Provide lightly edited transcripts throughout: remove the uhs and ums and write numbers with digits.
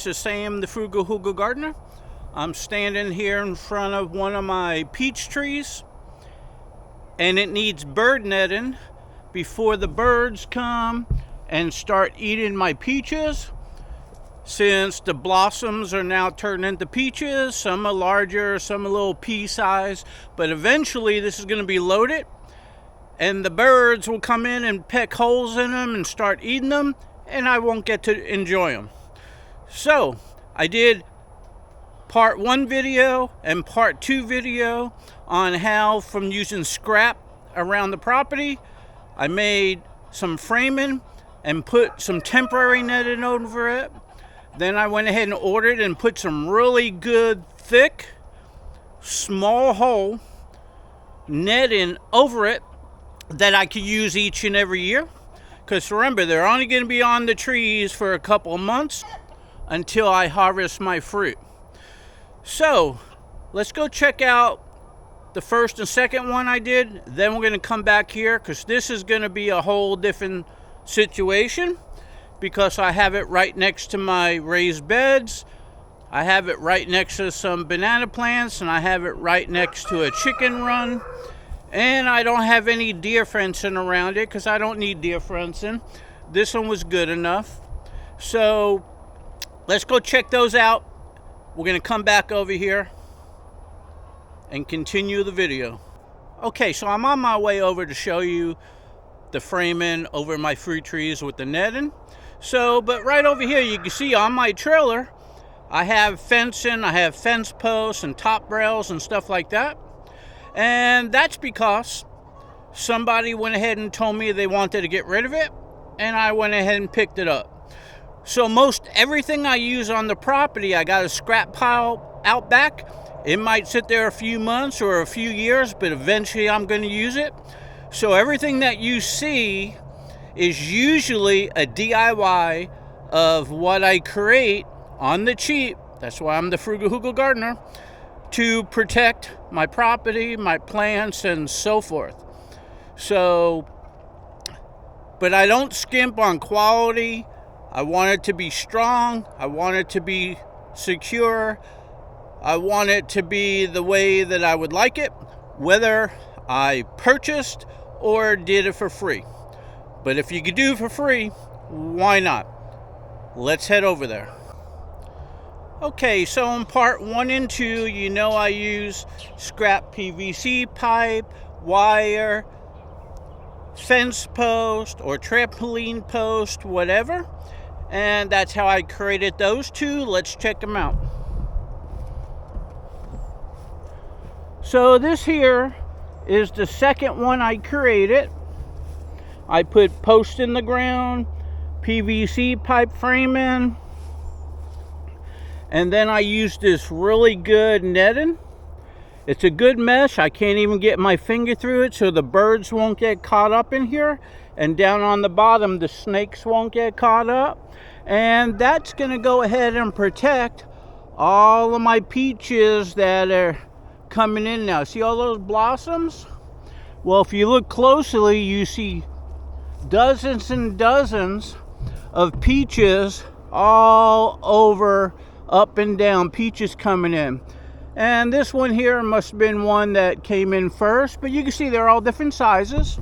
this is Sam the Frugal Hoogal Gardener. I'm standing here in front of one of my peach trees, and it needs bird netting before the birds come and start eating my peaches. Since the blossoms are now turning into peaches, some are larger, some a little pea size, but eventually this is going to be loaded and the birds will come in and peck holes in them and start eating them, and I won't get to enjoy them. So I did part 1 video and part 2 video on how, from using scrap around the property, I made some framing and put some temporary netting over it. Then I went ahead and ordered and put some really good thick small hole netting over it that I could use each and every year, because remember, they're only going to be on the trees for a couple of months until I harvest my fruit. So let's go check out the first and second one I did. Then we're going to come back here, because this is going to be a whole different situation, because I have it right next to my raised beds. I have it right next to some banana plants, and I have it right next to a chicken run. And I don't have any deer fencing around it, because I don't need deer fencing. This one was good enough. So let's go check those out. We're going to come back over here and continue the video. Okay, so I'm on my way over to show you the framing over my fruit trees with the netting. So, but right over here, you can see on my trailer, I have fencing, I have fence posts and top rails and stuff like that. And that's because somebody went ahead and told me they wanted to get rid of it, and I went ahead and picked it up. So most everything I use on the property, I got a scrap pile out back. It might sit there a few months or a few years, but eventually I'm going to use it. So everything that you see is usually a DIY of what I create on the cheap. That's why I'm the Frugal Hoogal Gardener, to protect my property, my plants, and so forth. So, but I don't skimp on quality. I want it to be strong. I want it to be secure. I want it to be the way that I would like it, whether I purchased or did it for free. But if you could do it for free, why not? Let's head over there. Okay, so in part 1 and 2, you know I use scrap PVC pipe, wire, fence post, or trampoline post, whatever. And that's how I created those 2. Let's check them out. So this here is the second one I created. I put post in the ground, PVC pipe framing, and then I used this really good netting. It's a good mesh. I can't even get my finger through it, so the birds won't get caught up in here. And down on the bottom, the snakes won't get caught up. And that's going to go ahead and protect all of my peaches that are coming in now. See all those blossoms? Well, if you look closely, you see dozens and dozens of peaches all over, up and down, peaches coming in. And this one here must have been one that came in first, but you can see they're all different sizes.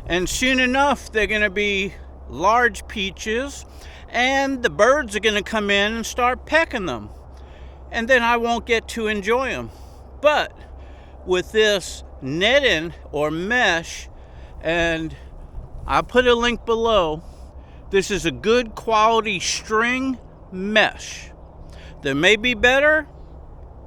And soon enough, they're going to be large peaches, and the birds are going to come in and start pecking them. And then I won't get to enjoy them. But with this netting or mesh, and I'll put a link below, this is a good quality string mesh. There may be better,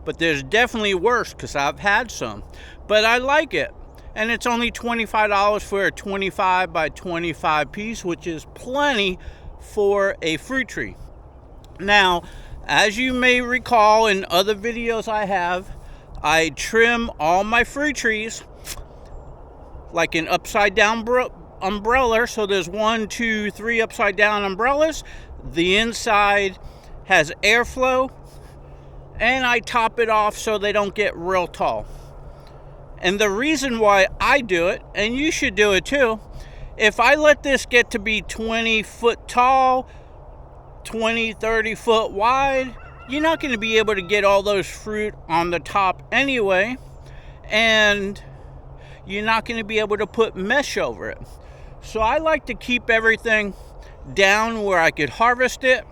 but there's definitely worse, because I've had some. But I like it. And it's only $25 for a 25 by 25 piece, which is plenty for a fruit tree. Now, as you may recall in other videos I trim all my fruit trees like an upside down umbrella. So there's 1, 2, 3 upside down umbrellas. The inside has airflow, and I top it off so they don't get real tall. And the reason why I do it, and you should do it too, if I let this get to be 20 foot tall, 20, 30 foot wide. You're not going to be able to get all those fruit on the top anyway, and you're not going to be able to put mesh over it. So I like to keep everything down where I could harvest it.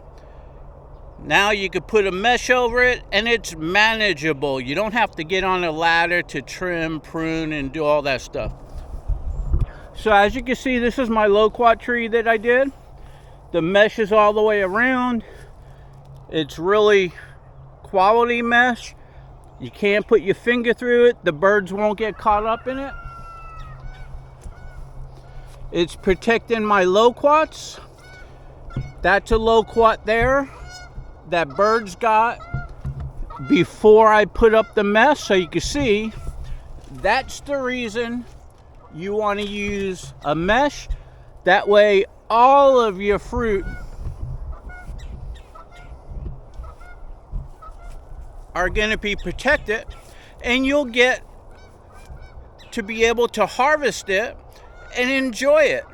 Now you could put a mesh over it and it's manageable. You don't have to get on a ladder to trim, prune, and do all that stuff. So as you can see, this is my loquat tree that I did. The mesh is all the way around. It's really quality mesh. You can't put your finger through it. The birds won't get caught up in it. It's protecting my loquats. That's a loquat there that birds got before I put up the mesh. So you can see, that's the reason you want to use a mesh. That way all of your fruit are going to be protected, and you'll get to be able to harvest it and enjoy it.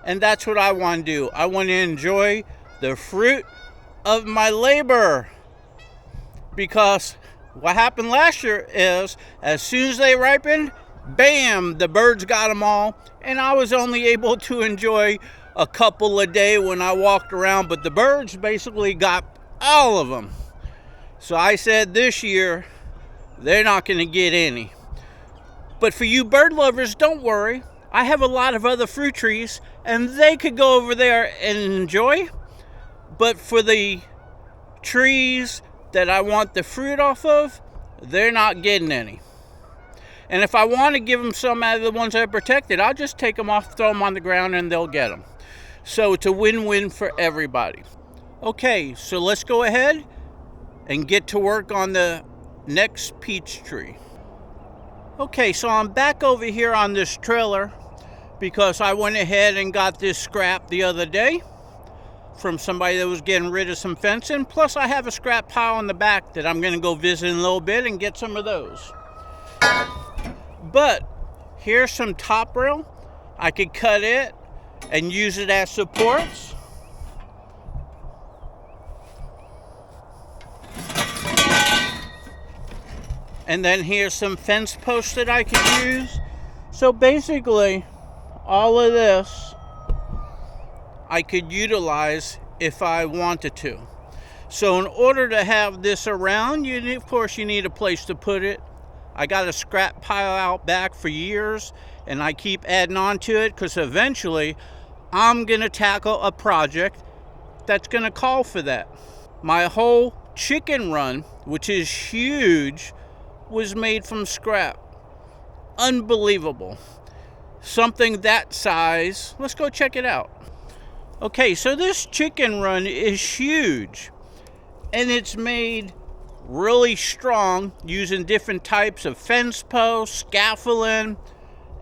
And that's what I want to do. I want to enjoy the fruit of my labor, because what happened last year is, as soon as they ripened, bam, the birds got them all, and I was only able to enjoy a couple a day when I walked around, but the birds basically got all of them. So I said this year, they're not going to get any. But for you bird lovers, don't worry. I have a lot of other fruit trees, and they could go over there and enjoy. But for the trees that I want the fruit off of, they're not getting any. And if I want to give them some out of the ones I protected, I'll just take them off, throw them on the ground, and they'll get them. So it's a win-win for everybody. Okay, so let's go ahead and get to work on the next peach tree. Okay, so I'm back over here on this trailer because I went ahead and got this scrap the other day from somebody that was getting rid of some fencing. Plus I have a scrap pile in the back that I'm going to go visit in a little bit and get some of those. But here's some top rail. I could cut it and use it as supports. And then here's some fence posts that I could use. So basically, all of this I could utilize if I wanted to. So in order to have this around, of course you need a place to put it. I got a scrap pile out back for years, and I keep adding on to it because eventually I'm gonna tackle a project that's gonna call for that. My whole chicken run, which is huge, was made from scrap. Unbelievable. Something that size. Let's go check it out. Okay, so this chicken run is huge, and it's made really strong using different types of fence posts, scaffolding,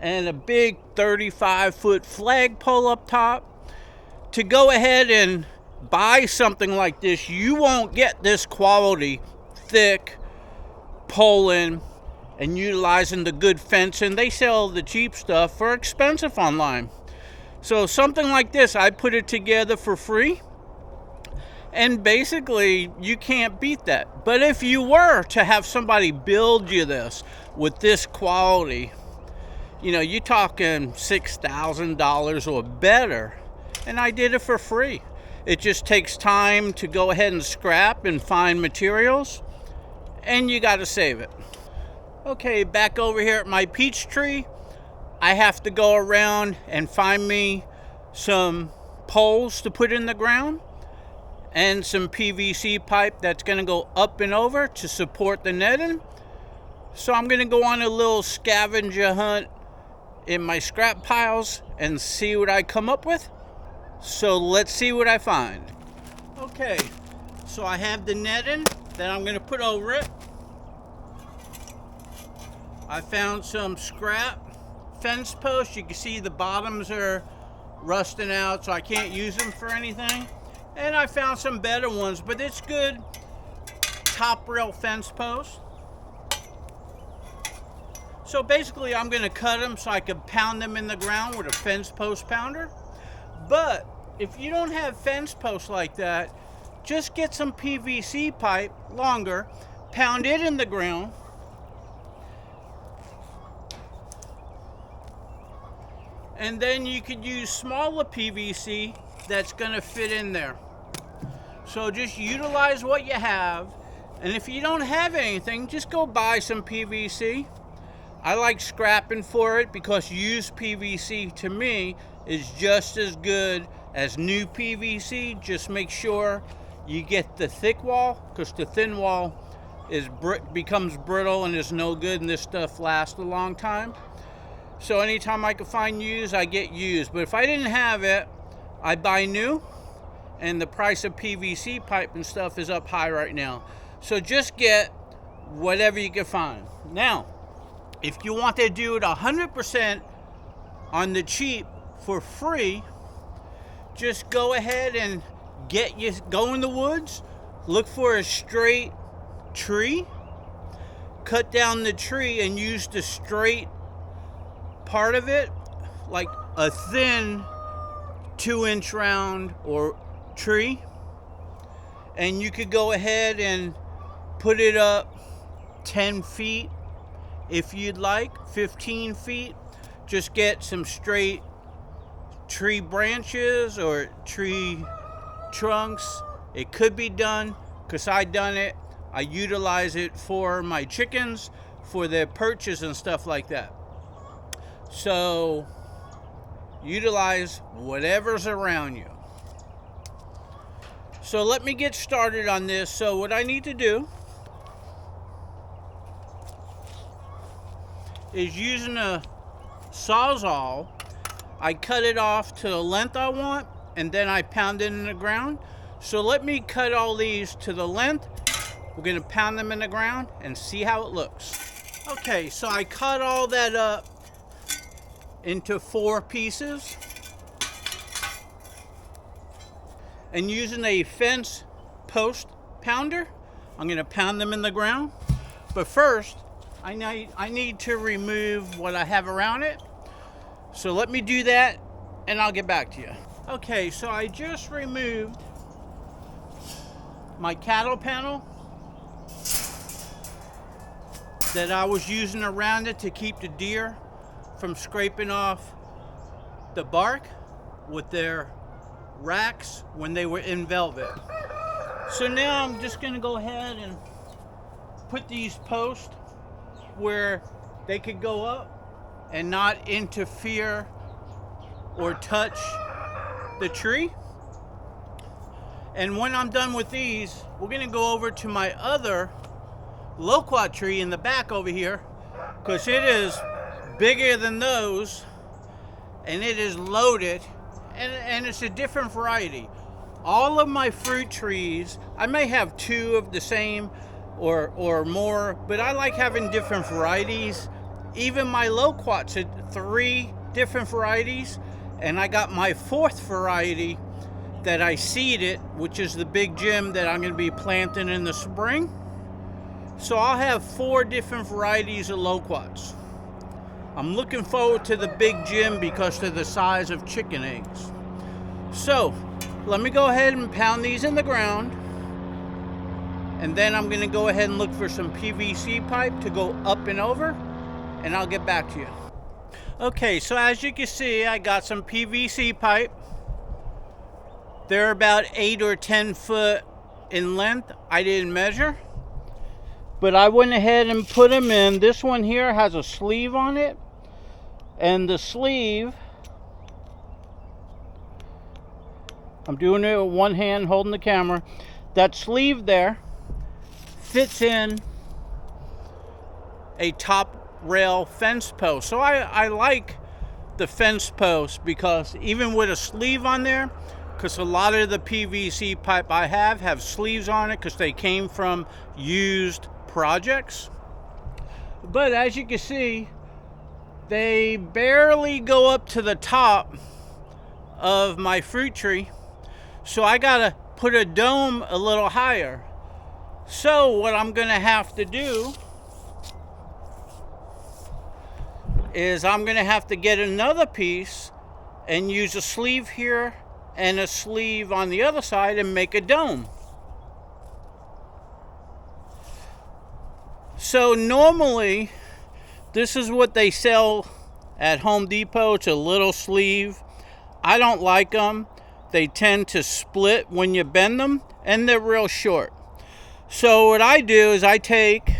and a big 35-foot flagpole up top. To go ahead and buy something like this, you won't get this quality, thick poling and utilizing the good fencing. They sell the cheap stuff for expensive online. So something like this, I put it together for free, and basically you can't beat that. But if you were to have somebody build you this with this quality, you know, you're talking $6,000 or better, and I did it for free. It just takes time to go ahead and scrap and find materials, and you got to save it. Okay, back over here at my peach tree, I have to go around and find me some poles to put in the ground and some PVC pipe that's going to go up and over to support the netting. So I'm going to go on a little scavenger hunt in my scrap piles and see what I come up with. So let's see what I find. Okay, so I have the netting that I'm going to put over it. I found some scrap fence posts. You can see the bottoms are rusting out, so I can't use them for anything. And I found some better ones, but it's good top rail fence posts. So basically I'm going to cut them so I can pound them in the ground with a fence post pounder. But if you don't have fence posts like that, just get some PVC pipe, longer, pound it in the ground, and then you could use smaller PVC that's gonna fit in there. So just utilize what you have, and if you don't have anything, just go buy some PVC. I like scrapping for it because used PVC to me is just as good as new PVC. Just make sure you get the thick wall, because the thin wall becomes brittle and is no good, and this stuff lasts a long time. So anytime I can find used, I get used. But if I didn't have it, I buy new, and the price of PVC pipe and stuff is up high right now. So just get whatever you can find. Now, if you want to do it 100% on the cheap for free, just go ahead and go in the woods, look for a straight tree, cut down the tree and use the straight part of it, like a thin 2-inch round or tree, and you could go ahead and put it up 10 feet if you'd like, 15 feet. Just get some straight tree branches or tree trunks. It could be done, because I done it. I utilize it for my chickens, for their perches and stuff like that. So utilize whatever's around you. So let me get started on this. So what I need to do is, using a Sawzall, I cut it off to the length I want, and then I pound it in the ground. So let me cut all these to the length. We're gonna pound them in the ground and see how it looks. Okay, so I cut all that up into 4 pieces. And using a fence post pounder, I'm gonna pound them in the ground. But first, I need to remove what I have around it. So let me do that and I'll get back to you. Okay, so I just removed my cattle panel that I was using around it to keep the deer from scraping off the bark with their racks when they were in velvet. So now I'm just gonna go ahead and put these posts where they could go up and not interfere or touch the tree. And when I'm done with these, we're gonna go over to my other loquat tree in the back over here, because it is bigger than those and it is loaded, and it's a different variety. All of my fruit trees, I may have 2 of the same or more, but I like having different varieties. Even my loquats had 3 different varieties, and I got my 4th variety that I seeded, which is the big Jim that I'm going to be planting in the spring. So I'll have 4 different varieties of loquats. I'm looking forward to the big Jim because they're the size of chicken eggs. So let me go ahead and pound these in the ground, and then I'm going to go ahead and look for some PVC pipe to go up and over, and I'll get back to you. Okay, so as you can see, I got some PVC pipe. They're about 8 or 10 foot in length. I didn't measure, but I went ahead and put them in. This one here has a sleeve on it, and the sleeve, I'm doing it with one hand holding the camera. That sleeve there fits in a top rail fence post. So I like the fence post, because even with a sleeve on there, because a lot of the PVC pipe I have sleeves on it because they came from used projects. But as you can see, they barely go up to the top of my fruit tree. So I gotta put a dome a little higher. So what I'm gonna have to do is I'm gonna have to get another piece and use a sleeve here and a sleeve on the other side and make a dome. So normally, this is what they sell at Home Depot. It's a little sleeve. I don't like them. They tend to split when you bend them, and they're real short. So what I do is I take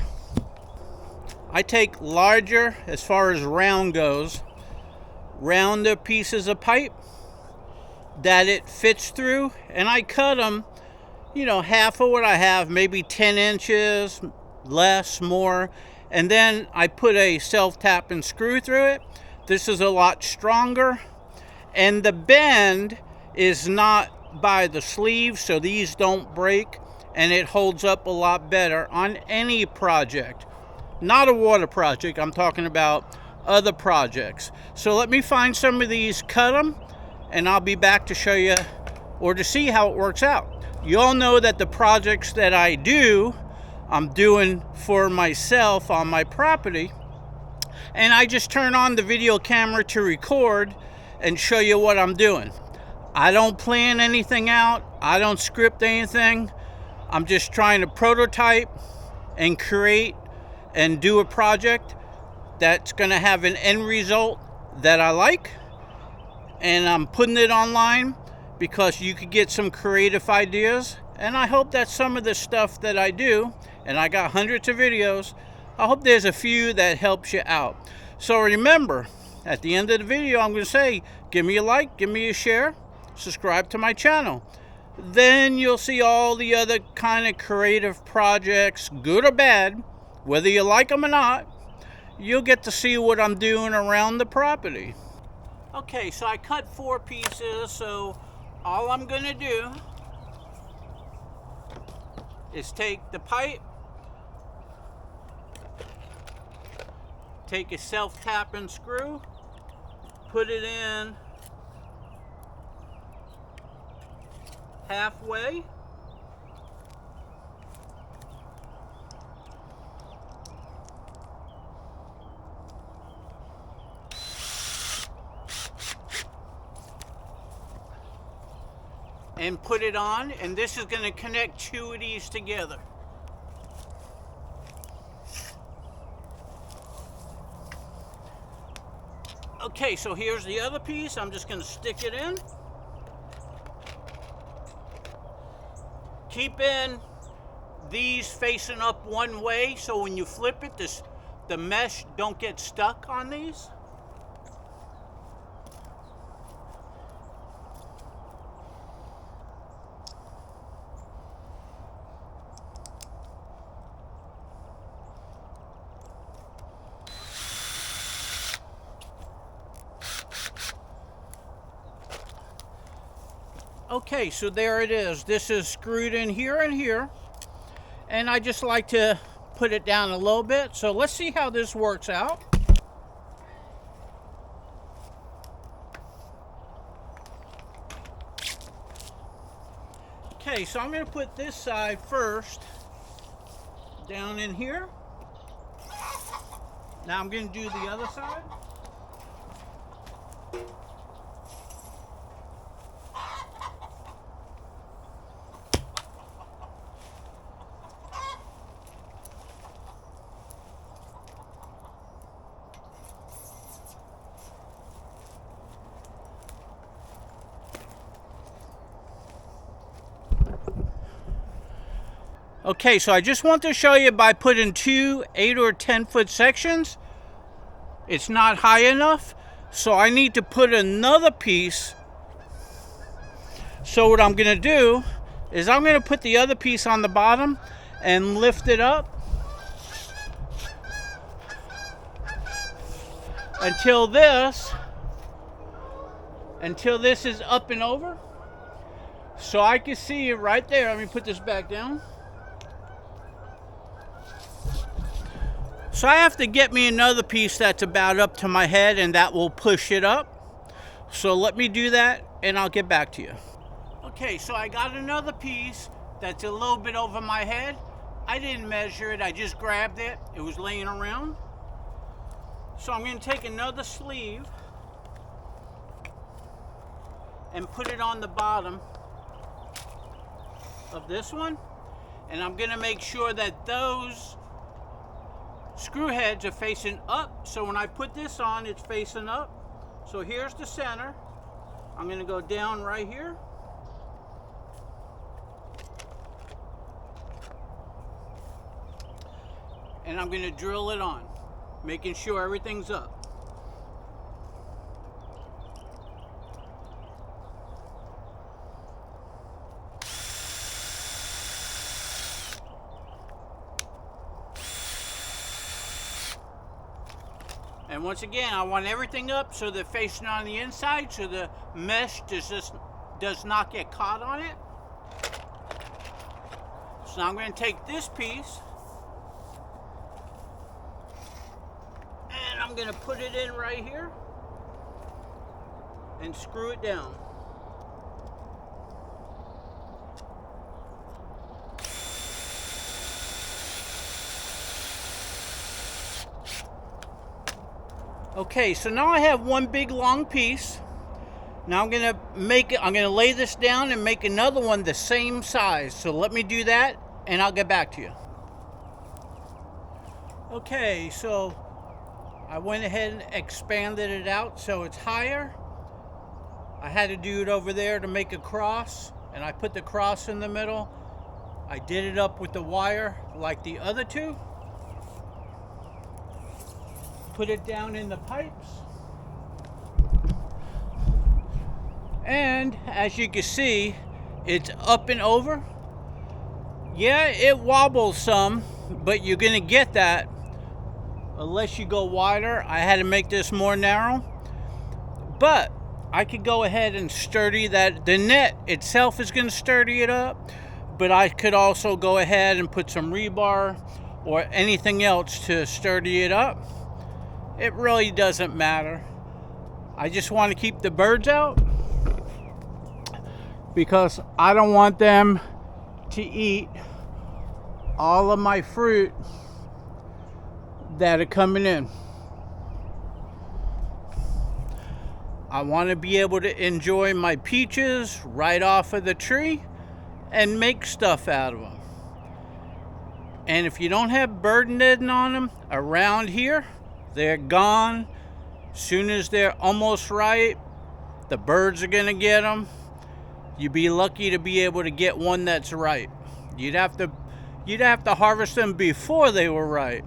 larger, as far as round goes, rounder pieces of pipe that it fits through, and I cut them, you know, half of what I have, maybe 10 inches, less, more, and then I put a self-tapping screw through it. This is a lot stronger, and the bend is not by the sleeve, so these don't break, and it holds up a lot better on any project. Not a water project, I'm talking about other projects. So let me find some of these, cut them, and I'll be back to show you, or to see how it works out. You all know that the projects that I do, I'm doing for myself on my property, and I just turn on the video camera to record and show you what I'm doing. I don't plan anything out, I don't script anything. I'm just trying to prototype and create and do a project that's gonna have an end result that I like, and I'm putting it online because you could get some creative ideas, and I hope that some of the stuff that I do, and I got hundreds of videos, I hope there's a few that helps you out. So remember, at the end of the video, I'm going to say, give me a like, give me a share, subscribe to my channel. Then you'll see all the other kind of creative projects, good or bad, whether you like them or not. You'll get to see what I'm doing around the property. Okay, so I cut 4 pieces, so all I'm going to do is take the pipe, take a self-tapping screw, put it in halfway, and put it on, and this is going to connect 2 of these together. Okay, so here's the other piece. I'm just going to stick it in. Keeping these facing up one way, so when you flip it, the mesh don't get stuck on these. Okay, so there it is. This is screwed in here and here, and I just like to put it down a little bit. So let's see how this works out. Okay, so I'm going to put this side first down in here. Now I'm going to do the other side. Okay, so I just want to show you by putting 2 8 or 10 foot sections, it's not high enough, so I need to put another piece. So what I'm going to do is I'm going to put the other piece on the bottom and lift it up until this is up and over, so I can see it right there. Let me put this back down. So I have to get me another piece that's about up to my head, and that will push it up. So let me do that and I'll get back to you. Okay, so I got another piece that's a little bit over my head. I didn't measure it, I just grabbed it. It was laying around. So I'm going to take another sleeve and put it on the bottom of this one. And I'm going to make sure that those screw heads are facing up, so when I put this on, it's facing up. So here's the center. I'm going to go down right here. And I'm going to drill it on, making sure everything's up. And once again, I want everything up so they're facing on the inside, so the mesh does not get caught on it. So now I'm going to take this piece and I'm going to put it in right here and screw it down. Okay, so now I have one big long piece. Now I'm gonna lay this down and make another one the same size. So let me do that and I'll get back to you. Okay, so I went ahead and expanded it out so it's higher. I had to do it over there to make a cross, and I put the cross in the middle. I did it up with the wire like the other two. Put it down in the pipes, and as you can see, it's up and over. Yeah, it wobbles some, but you're gonna get that unless you go wider. I had to make this more narrow, but I could go ahead and sturdy that. The net itself is gonna sturdy it up, but I could also go ahead and put some rebar or anything else to sturdy it up. It really doesn't matter. I just want to keep the birds out because I don't want them to eat all of my fruit that are coming in. I want to be able to enjoy my peaches right off of the tree and make stuff out of them. And if you don't have bird netting on them around here, they're gone. Soon as they're almost ripe, the birds are gonna get them. You'd be lucky to be able to get one that's ripe. You'd have to harvest them before they were ripe.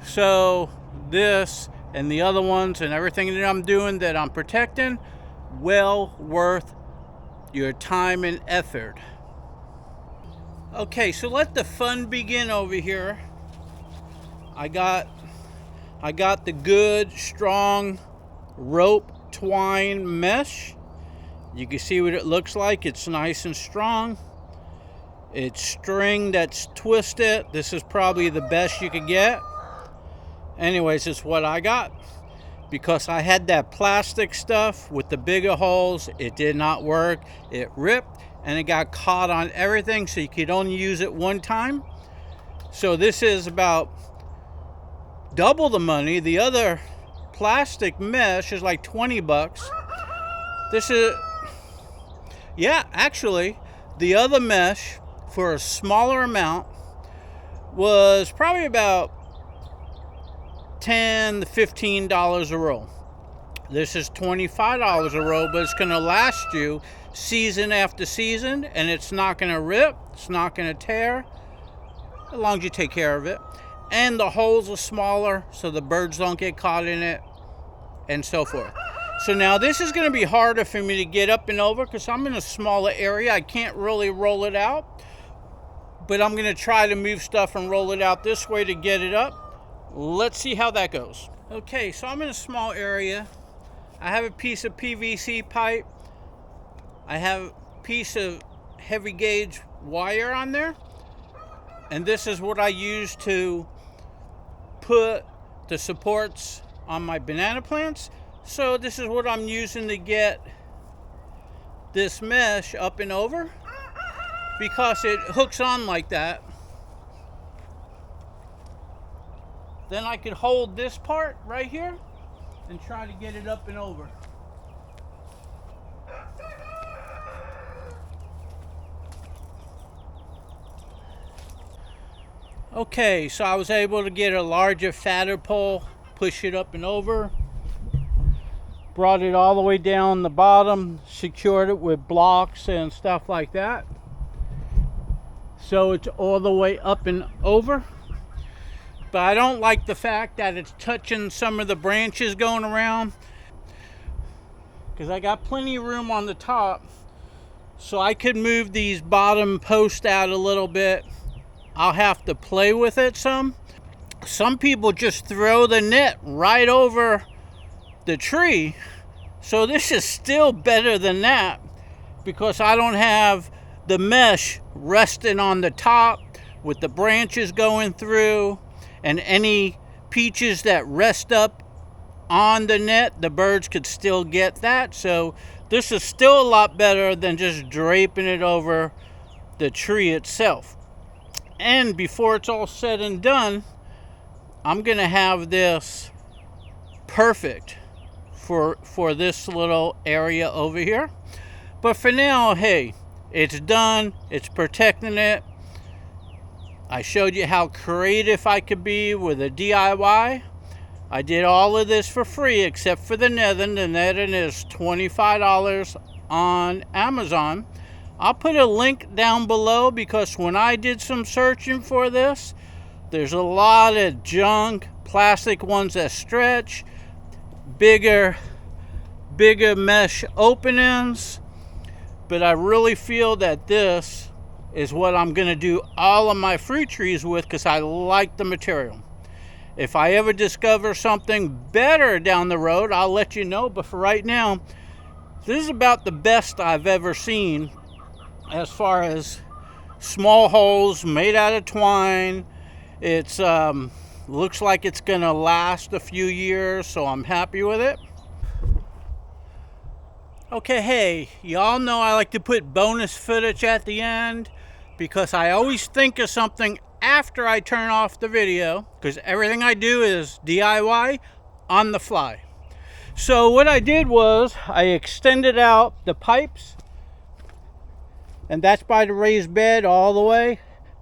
So this and the other ones and everything that I'm doing that I'm protecting, well worth your time and effort. Okay, so let the fun begin over here. I got the good, strong rope twine mesh. You can see what it looks like. It's nice and strong. It's string that's twisted. This is probably the best you could get. Anyways, it's what I got. Because I had that plastic stuff with the bigger holes, it did not work. It ripped and it got caught on everything, so you could only use it one time. So this is about double the money. The other plastic mesh is like 20 bucks. This is, yeah, actually, the other mesh for a smaller amount was probably about $10 to $15 a roll. This is $25 a roll, but it's going to last you season after season, and it's not going to rip, it's not going to tear, as long as you take care of it. And the holes are smaller, so the birds don't get caught in it, and so forth. So now this is going to be harder for me to get up and over because I'm in a smaller area. I can't really roll it out, but I'm going to try to move stuff and roll it out this way to get it up. Let's see how that goes. Okay, so I'm in a small area. I have a piece of PVC pipe. I have a piece of heavy gauge wire on there. And this is what I use to put the supports on my banana plants. So this is what I'm using to get this mesh up and over, because it hooks on like that. Then I could hold this part right here and try to get it up and over. Okay, so I was able to get a larger, fatter pole, push it up and over, brought it all the way down the bottom, secured it with blocks and stuff like that. So it's all the way up and over. But I don't like the fact that it's touching some of the branches going around, because I got plenty of room on the top, so I could move these bottom posts out a little bit. I'll have to play with it some. Some people just throw the net right over the tree, so this is still better than that, because I don't have the mesh resting on the top with the branches going through, and any peaches that rest up on the net, the birds could still get that. So this is still a lot better than just draping it over the tree itself. And before it's all said and done, I'm gonna have this perfect for this little area over here. But for now, hey, it's done, it's protecting it. I showed you how creative I could be with a DIY. I did all of this for free except for the netting. The netting is $25 on Amazon. I'll put a link down below, because when I did some searching for this, there's a lot of junk, plastic ones that stretch, bigger mesh openings. But I really feel that this is what I'm gonna do all of my fruit trees with, because I like the material. If I ever discover something better down the road, I'll let you know. But for right now, this is about the best I've ever seen as far as small holes made out of twine. It's looks like it's gonna last a few years, so I'm happy with it. Okay, hey, y'all know I like to put bonus footage at the end, because I always think of something after I turn off the video, because everything I do is DIY on the fly. So what I did was I extended out the pipes, and that's by the raised bed all the way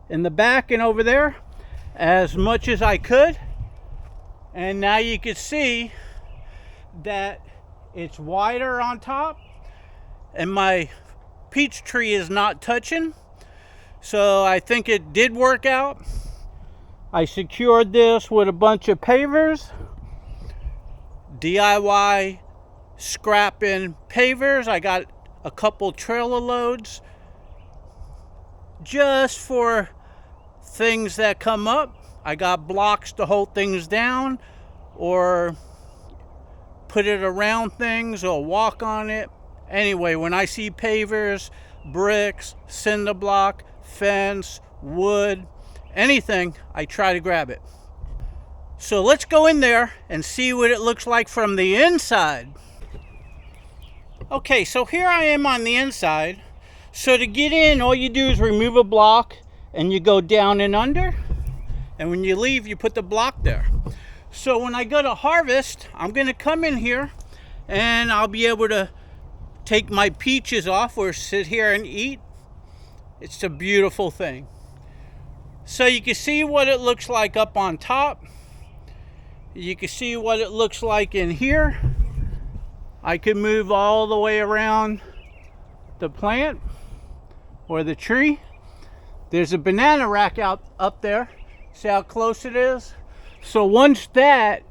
in the back and over there, as much as I could. And now you can see that it's wider on top, and my peach tree is not touching. So I think it did work out. I secured this with a bunch of pavers, DIY scrapping pavers. I got a couple trailer loads just for things that come up. I got blocks to hold things down, or put it around things, or walk on it. Anyway, when I see pavers, bricks, cinder block, fence, wood, anything, I try to grab it. So let's go in there and see what it looks like from the inside. Okay, so here I am on the inside. So to get in, all you do is remove a block and you go down and under, and when you leave, you put the block there. So when I go to harvest, I'm gonna come in here and I'll be able to take my peaches off or sit here and eat. It's a beautiful thing. So you can see what it looks like up on top. You can see what it looks like in here. I can move all the way around the plant or the tree. There's a banana rack up there. See how close it is? So once that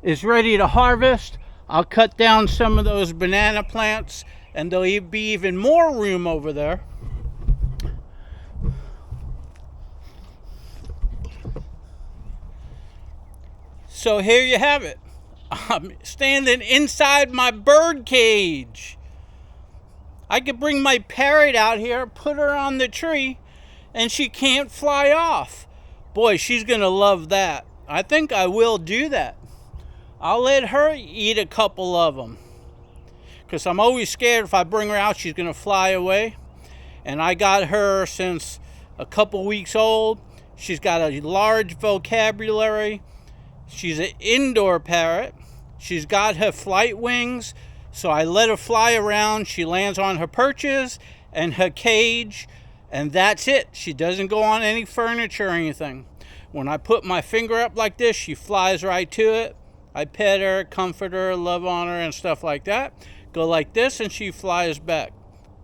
is ready to harvest, I'll cut down some of those banana plants, and there'll be even more room over there. So here you have it. I'm standing inside my bird cage. I could bring my parrot out here, put her on the tree, and she can't fly off. Boy, she's gonna love that. I think I will do that. I'll let her eat a couple of them, because I'm always scared if I bring her out, she's gonna fly away. And I got her since a couple weeks old. She's got a large vocabulary. She's an indoor parrot. She's got her flight wings, so I let her fly around. She lands on her perches and her cage, and that's it. She doesn't go on any furniture or anything. When I put my finger up like this, she flies right to it. I pet her, comfort her, love on her, and stuff like that. Go like this, and she flies back.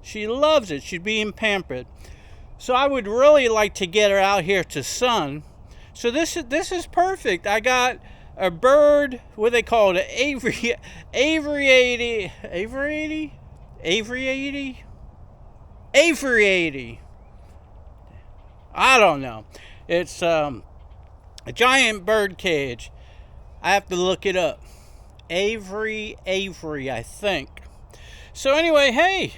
She loves it. She's being pampered. So I would really like to get her out here to sun. So this is perfect. I got a bird, what they call it, aviary. I don't know. It's a giant bird cage. I have to look it up. Avery, I think. So anyway, hey,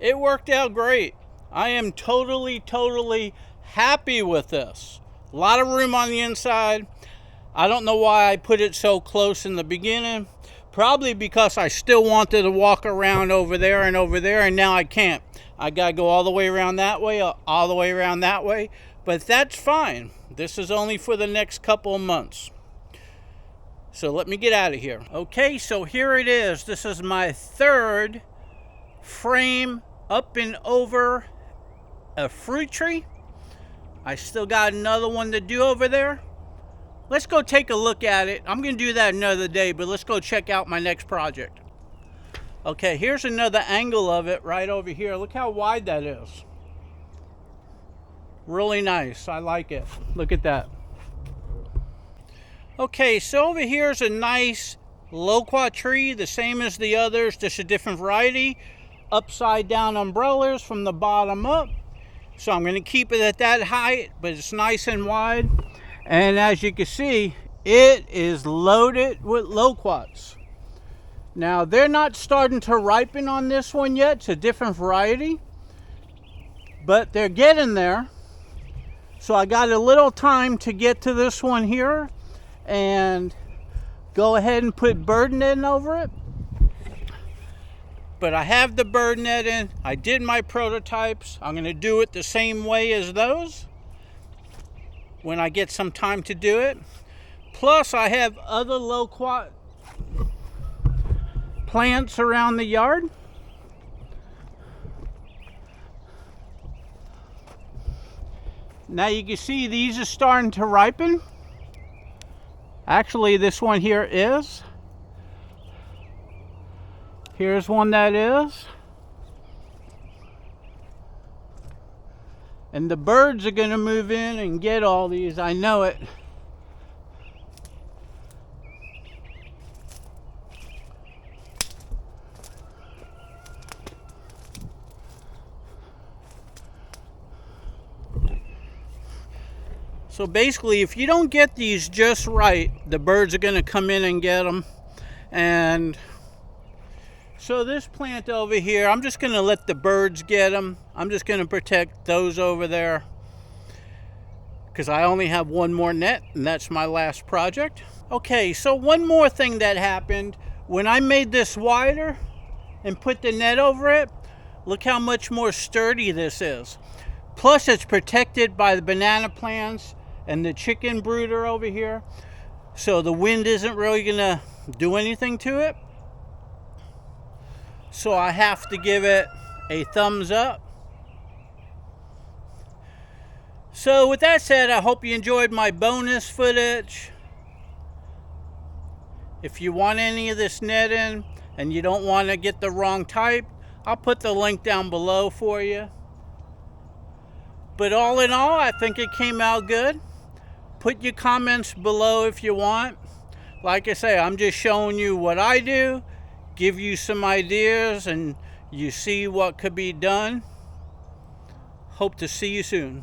it worked out great. I am totally happy with this. A lot of room on the inside. I don't know why I put it so close in the beginning. Probably because I still wanted to walk around over there, and now I can't. I gotta go all the way around that way, all the way around that way. But that's fine. This is only for the next couple of months. So let me get out of here. Okay, so here it is. This is my third frame up and over a fruit tree. I still got another one to do over there. Let's go take a look at it. I'm going to do that another day, but let's go check out my next project. Okay, here's another angle of it right over here. Look how wide that is. Really nice. I like it. Look at that. Okay, so over here is a nice loquat tree, the same as the others, just a different variety. Upside down umbrellas from the bottom up. So I'm going to keep it at that height, but it's nice and wide. And as you can see, it is loaded with loquats. Now, they're not starting to ripen on this one yet. It's a different variety, but they're getting there. So I got a little time to get to this one here and go ahead and put bird netting over it. But I have the bird netting. I did my prototypes. I'm going to do it the same way as those when I get some time to do it. Plus, I have other loquat plants around the yard. Now you can see these are starting to ripen. Actually, this one here is. Here's one that is. And the birds are going to move in and get all these. I know it. So basically, if you don't get these just right, the birds are going to come in and get them. And so this plant over here, I'm just going to let the birds get them. I'm just going to protect those over there because I only have one more net, and that's my last project. Okay, so one more thing that happened. When I made this wider and put the net over it, look how much more sturdy this is. Plus, it's protected by the banana plants and the chicken brooder over here. So the wind isn't really going to do anything to it. So I have to give it a thumbs up. So with that said, I hope you enjoyed my bonus footage. If you want any of this netting and you don't want to get the wrong type, I'll put the link down below for you. But all in all, I think it came out good. Put your comments below if you want. Like I say, I'm just showing you what I do, give you some ideas, and you see what could be done. Hope to see you soon.